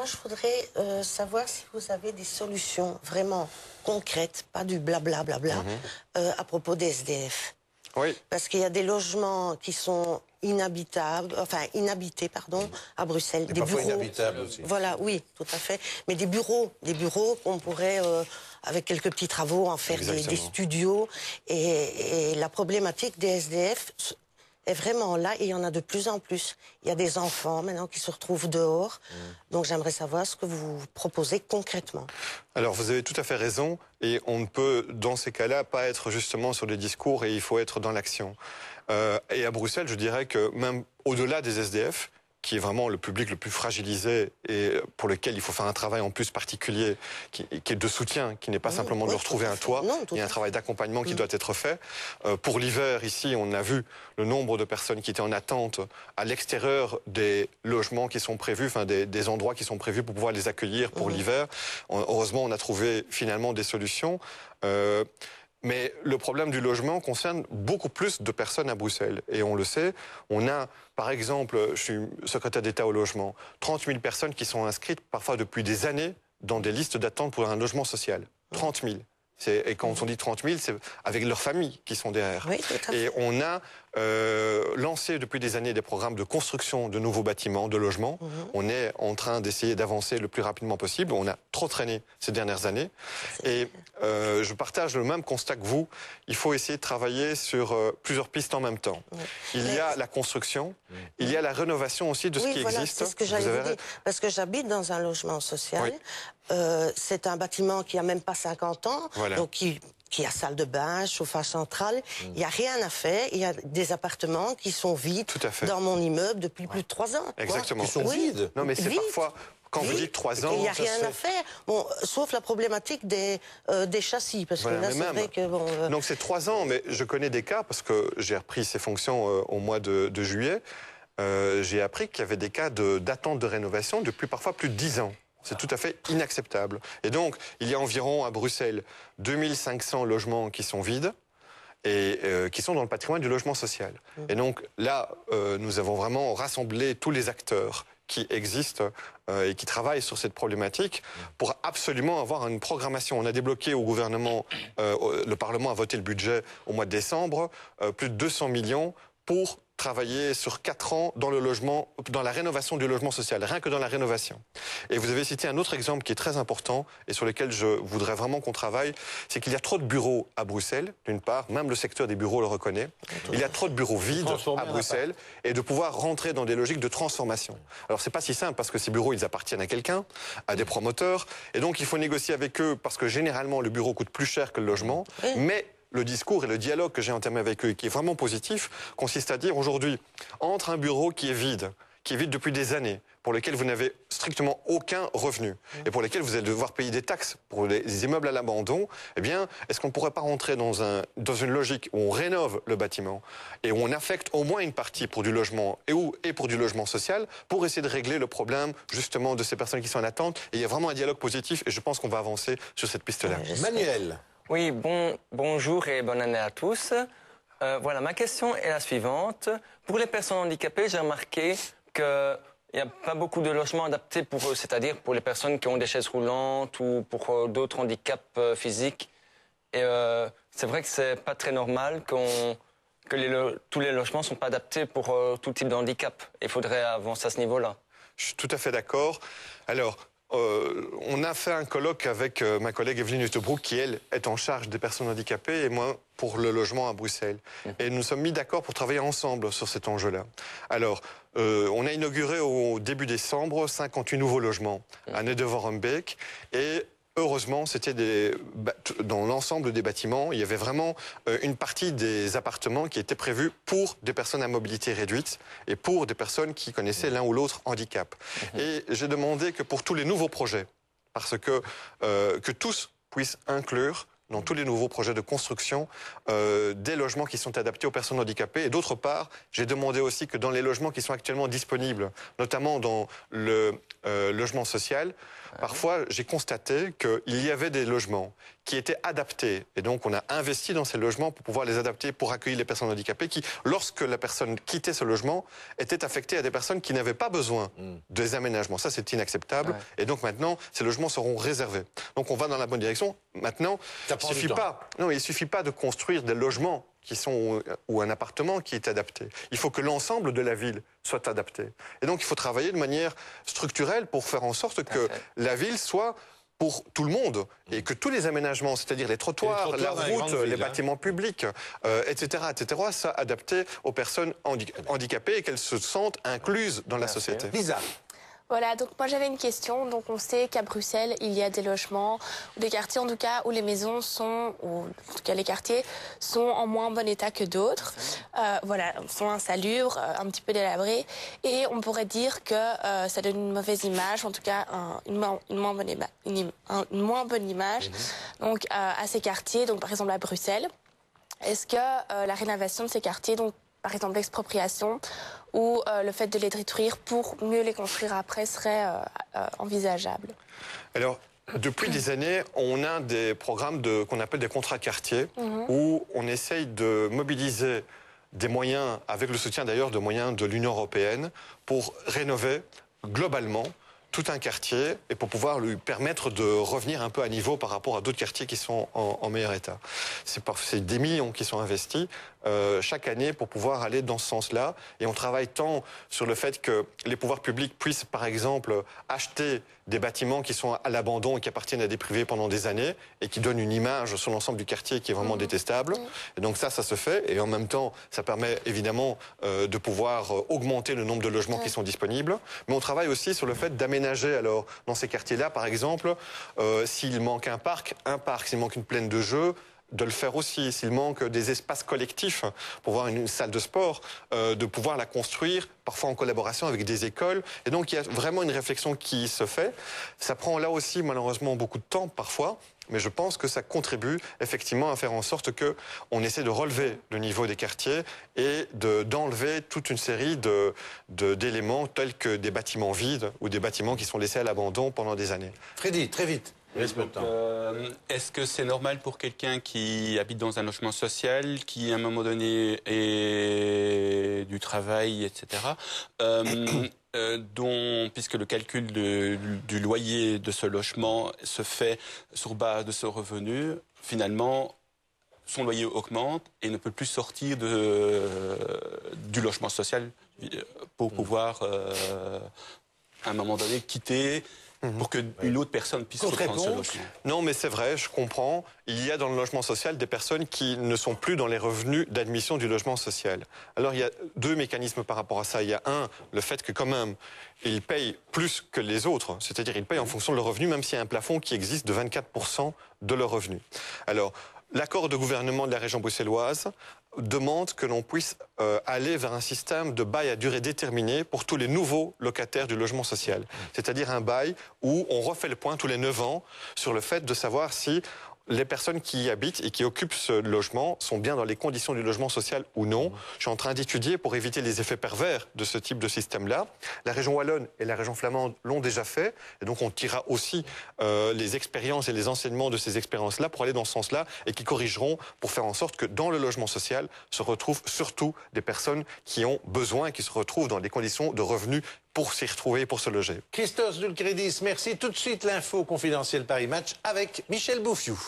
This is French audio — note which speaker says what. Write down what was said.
Speaker 1: Moi, je voudrais savoir si vous avez des solutions vraiment concrètes, pas du blabla, à propos des SDF.
Speaker 2: Oui.
Speaker 1: Parce qu'il y a des logements qui sont inhabités, à Bruxelles.
Speaker 3: Et
Speaker 1: des
Speaker 3: parfois
Speaker 1: bureaux.
Speaker 3: inhabitables aussi.
Speaker 1: Voilà, oui, tout à fait. Mais des bureaux qu'on pourrait, avec quelques petits travaux, en faire des studios. Et la problématique des SDF est vraiment là, et il y en a de plus en plus. Il y a des enfants maintenant qui se retrouvent dehors. Donc j'aimerais savoir ce que vous proposez concrètement.
Speaker 2: Alors vous avez tout à fait raison, et on ne peut dans ces cas-là pas être justement sur des discours, et il faut être dans l'action. Et à Bruxelles, je dirais que même au-delà des SDF, qui est vraiment le public le plus fragilisé et pour lequel il faut faire un travail en plus particulier, qui est de soutien, qui n'est pas simplement de retrouver un toit. Il y a un travail d'accompagnement qui doit être fait. Pour l'hiver, ici, on a vu le nombre de personnes qui étaient en attente à l'extérieur des logements qui sont prévus, enfin des endroits qui sont prévus pour pouvoir les accueillir pour l'hiver. Heureusement, on a trouvé finalement des solutions. Mais le problème du logement concerne beaucoup plus de personnes à Bruxelles. Et on le sait, on a, par exemple, je suis secrétaire d'État au logement, 30 000 personnes qui sont inscrites, parfois depuis des années, dans des listes d'attente pour un logement social. 30 000. Et quand on dit 30 000, c'est avec leurs familles qui sont derrière.
Speaker 1: Oui, tout à fait.
Speaker 2: Et on a lancé depuis des années des programmes de construction de nouveaux bâtiments, de logements. On est en train d'essayer d'avancer le plus rapidement possible. On a trop traîné ces dernières années. Et je partage le même constat que vous. Il faut essayer de travailler sur plusieurs pistes en même temps. Il y a la construction, il y a la rénovation aussi de ce qui existe.
Speaker 1: C'est ce que j'allais vous dire. Parce que j'habite dans un logement social. C'est un bâtiment qui a même pas 50 ans. Donc qui a salle de bain, chauffage central. Il n'y a rien à faire. Il y a des appartements qui sont vides dans mon immeuble depuis plus de 3 ans.
Speaker 2: Exactement.
Speaker 3: Qui sont vides.
Speaker 2: Non, mais c'est parfois... Quand vous dites 3 ans...
Speaker 1: Il n'y a rien à faire, sauf la problématique des châssis, parce que là, c'est vrai que...
Speaker 2: Donc c'est 3 ans, mais je connais des cas, parce que j'ai repris ces fonctions au mois de juillet, j'ai appris qu'il y avait des cas d'attente de rénovation depuis parfois plus de 10 ans. C'est tout à fait inacceptable. Et donc, il y a environ à Bruxelles 2500 logements qui sont vides et qui sont dans le patrimoine du logement social. Et donc là, nous avons vraiment rassemblé tous les acteurs qui existent et qui travaillent sur cette problématique pour absolument avoir une programmation. On a débloqué au gouvernement, le Parlement a voté le budget au mois de décembre, plus de 200 millions pour travailler sur 4 ans dans le logement, dans la rénovation du logement social, rien que dans la rénovation. Et vous avez cité un autre exemple qui est très important et sur lequel je voudrais vraiment qu'on travaille, c'est qu'il y a trop de bureaux à Bruxelles, d'une part, même le secteur des bureaux le reconnaît. Il y a trop de bureaux vides à Bruxelles et de pouvoir rentrer dans des logiques de transformation. Alors c'est pas si simple parce que ces bureaux, ils appartiennent à quelqu'un, à des promoteurs, et donc il faut négocier avec eux parce que généralement le bureau coûte plus cher que le logement, mais le discours et le dialogue que j'ai entamé avec eux, qui est vraiment positif, consiste à dire aujourd'hui, entre un bureau qui est vide depuis des années, pour lequel vous n'avez strictement aucun revenu, et pour lesquels vous allez devoir payer des taxes pour les immeubles à l'abandon, eh bien, est-ce qu'on ne pourrait pas rentrer dans une logique où on rénove le bâtiment, et où on affecte au moins une partie pour du logement et pour du logement social, pour essayer de régler le problème, justement, de ces personnes qui sont en attente. Et il y a vraiment un dialogue positif, et je pense qu'on va avancer sur cette piste-là.
Speaker 3: Manuel.
Speaker 4: Oui, bonjour et bonne année à tous. Voilà, ma question est la suivante. Pour les personnes handicapées, j'ai remarqué qu'il n'y a pas beaucoup de logements adaptés pour eux, c'est-à-dire pour les personnes qui ont des chaises roulantes ou pour d'autres handicaps physiques. Et c'est vrai que c'est pas très normal que tous les logements ne sont pas adaptés pour tout type de handicap. Il faudrait avancer à ce niveau-là.
Speaker 2: Je suis tout à fait d'accord. Alors, on a fait un colloque avec ma collègue Evelyne Huttebroek qui, elle, est en charge des personnes handicapées et moi pour le logement à Bruxelles. Et nous sommes mis d'accord pour travailler ensemble sur cet enjeu-là. Alors, on a inauguré au début décembre 58 nouveaux logements à Nederwarmbeek et heureusement, c'était dans l'ensemble des bâtiments, il y avait vraiment une partie des appartements qui étaient prévus pour des personnes à mobilité réduite et pour des personnes qui connaissaient l'un ou l'autre handicap. Et j'ai demandé que pour tous les nouveaux projets, parce que tous puissent inclure dans tous les nouveaux projets de construction, des logements qui sont adaptés aux personnes handicapées. Et d'autre part, j'ai demandé aussi que dans les logements qui sont actuellement disponibles, notamment dans le logement social, parfois j'ai constaté qu'il y avait des logements qui étaient adaptés. Et donc on a investi dans ces logements pour pouvoir les adapter pour accueillir les personnes handicapées qui, lorsque la personne quittait ce logement, étaient affectées à des personnes qui n'avaient pas besoin des aménagements. Ça, c'est inacceptable. Ouais. Et donc maintenant, ces logements seront réservés. Donc on va dans la bonne direction. Maintenant, il ne suffit pas de construire des logements qui sont, ou un appartement qui est adapté. Il faut que l'ensemble de la ville soit adapté. Et donc il faut travailler de manière structurelle pour faire en sorte que la ville soit pour tout le monde et que tous les aménagements, c'est-à-dire les trottoirs, la route, les bâtiments publics, etc., soient adaptés aux personnes handicapées et qu'elles se sentent incluses dans la société.
Speaker 3: Lisa.
Speaker 5: Voilà, donc moi j'avais une question. Donc on sait qu'à Bruxelles, il y a des logements, ou des quartiers en tout cas, où les maisons sont, ou en tout cas les quartiers, sont en moins bon état que d'autres. Voilà, sont insalubres, un petit peu délabrés. Et on pourrait dire que ça donne une mauvaise image, en tout cas une moins bonne image donc, à ces quartiers, donc par exemple à Bruxelles. Est-ce que la rénovation de ces quartiers, donc par exemple l'expropriation, ou le fait de les détruire pour mieux les construire après serait envisageable?
Speaker 2: Alors, depuis des années, on a des programmes qu'on appelle des contrats quartiers, où on essaye de mobiliser des moyens, avec le soutien d'ailleurs de moyens de l'Union européenne, pour rénover globalement tout un quartier et pour pouvoir lui permettre de revenir un peu à niveau par rapport à d'autres quartiers qui sont en meilleur état. C'est des millions qui sont investis chaque année pour pouvoir aller dans ce sens-là. Et on travaille tant sur le fait que les pouvoirs publics puissent, par exemple, acheter des bâtiments qui sont à l'abandon et qui appartiennent à des privés pendant des années et qui donnent une image sur l'ensemble du quartier qui est vraiment détestable. Et donc ça se fait. Et en même temps, ça permet évidemment de pouvoir augmenter le nombre de logements qui sont disponibles. Mais on travaille aussi sur le fait d'aménager, alors, dans ces quartiers-là, par exemple, s'il manque un parc, s'il manque une plaine de jeux, de le faire aussi. S'il manque des espaces collectifs pour voir une salle de sport, de pouvoir la construire, parfois en collaboration avec des écoles. Et donc, il y a vraiment une réflexion qui se fait. Ça prend là aussi, malheureusement, beaucoup de temps parfois. Mais je pense que ça contribue effectivement à faire en sorte qu'on essaie de relever le niveau des quartiers et d'enlever toute une série d'éléments tels que des bâtiments vides ou des bâtiments qui sont laissés à l'abandon pendant des années.
Speaker 3: Freddy, très vite.
Speaker 6: Est-ce que c'est normal pour quelqu'un qui habite dans un logement social, qui à un moment donné est du travail, etc., puisque le calcul du loyer de ce logement se fait sur base de ce revenu, finalement, son loyer augmente et ne peut plus sortir du logement social pour pouvoir, à un moment donné, quitter pour qu'une autre personne puisse reprendre ce logement.
Speaker 2: Non, mais c'est vrai, je comprends. Il y a dans le logement social des personnes qui ne sont plus dans les revenus d'admission du logement social. Alors, il y a deux mécanismes par rapport à ça. Il y a un, le fait que quand même, ils payent plus que les autres. C'est-à-dire, ils payent en fonction de leur revenu, même s'il y a un plafond qui existe de 24% de leur revenu. Alors, l'accord de gouvernement de la région bruxelloise demande que l'on puisse aller vers un système de bail à durée déterminée pour tous les nouveaux locataires du logement social. C'est-à-dire un bail où on refait le point tous les 9 ans sur le fait de savoir si les personnes qui y habitent et qui occupent ce logement sont bien dans les conditions du logement social ou non. Je suis en train d'étudier pour éviter les effets pervers de ce type de système-là. La région wallonne et la région flamande l'ont déjà fait. Et donc on tirera aussi les expériences et les enseignements de ces expériences-là pour aller dans ce sens-là et qui corrigeront pour faire en sorte que dans le logement social se retrouvent surtout des personnes qui ont besoin et qui se retrouvent dans des conditions de revenus pour s'y retrouver, pour se loger.
Speaker 3: Christos Doulcredis, merci. Tout de suite, l'info confidentielle Paris Match avec Michel Bouffiou.